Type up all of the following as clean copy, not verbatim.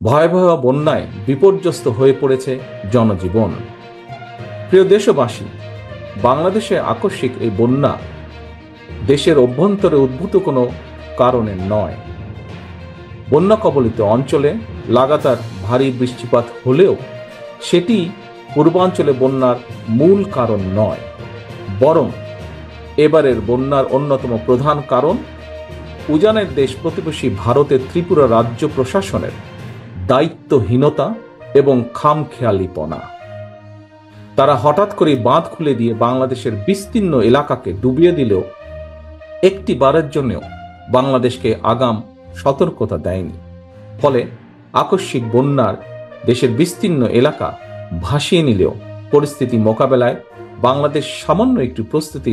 ভয়াবহ বন্যায় বিপর্যস্ত হয়ে পড়েছে জনজীবন। প্রিয় দেশবাসী, বাংলাদেশে আকস্মিক এই বন্যা দেশের অভ্যন্তরে উদ্ভূত কোনো কারণে নয়। বন্যা কবলিত অঞ্চলে লাগাতার ভারী বৃষ্টিপাত হলেও সেটি পূর্বাঞ্চলে বন্যার মূল কারণ নয়, বরং এবারের বন্যার অন্যতম প্রধান কারণ উজানের দেশ প্রতিবেশী ভারতের ত্রিপুরা রাজ্য প্রশাসনের দায়িত্বহীনতা এবং খামখেয়ালিপনা। তারা হঠাৎ করে বাঁধ খুলে দিয়ে বাংলাদেশের বিস্তীর্ণ এলাকাকে ডুবিয়ে দিলেও একটি বারের জন্যও বাংলাদেশকে আগাম সতর্কতা দেয়নি। ফলে আকস্মিক বন্যার দেশের বিস্তীর্ণ এলাকা ভাসিয়ে নিলেও পরিস্থিতি মোকাবেলায় বাংলাদেশ সামান্য একটু প্রস্তুতি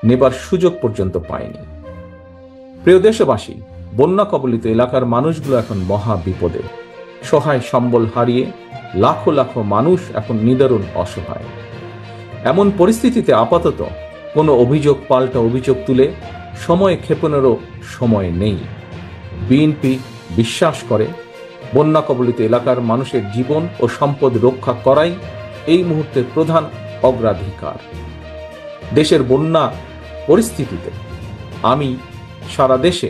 নেবার সুযোগ পর্যন্ত পায়নি। প্রিয় দেশবাসী, বন্যা কবলিত এলাকার মানুষগুলো এখন মহা বিপদে। সহায় সম্বল হারিয়ে লাখো লাখো মানুষ এখন নিদারুণ অসহায়। এমন পরিস্থিতিতে আপাতত কোনো অভিযোগ পাল্টা অভিযোগ তুলে সময় ক্ষেপণেরও সময় নেই। বিএনপি বিশ্বাস করে বন্যা কবলিত এলাকার মানুষের জীবন ও সম্পদ রক্ষা করাই এই মুহূর্তের প্রধান অগ্রাধিকার। দেশের বন্যা পরিস্থিতিতে আমি সারা দেশে,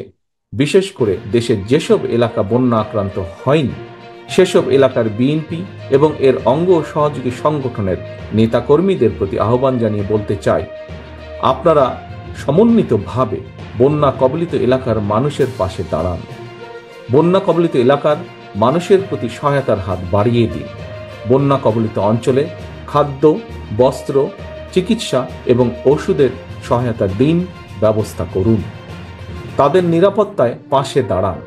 বিশেষ করে দেশের যেসব এলাকা বন্যা আক্রান্ত হয়নি সেসব এলাকার বিএনপি এবং এর অঙ্গ সহযোগী সংগঠনের নেতাকর্মীদের প্রতি আহ্বান জানিয়ে বলতে চাই, আপনারা সমন্বিতভাবে বন্যা কবলিত এলাকার মানুষের পাশে দাঁড়ান। বন্যা কবলিত এলাকার মানুষের প্রতি সহায়তার হাত বাড়িয়ে দিন। বন্যা কবলিত অঞ্চলে খাদ্য, বস্ত্র, চিকিৎসা এবং ওষুধের সহায়তা দিন, ব্যবস্থা করুন। তাদের নিরাপত্তায় পাশে দাঁড়ান।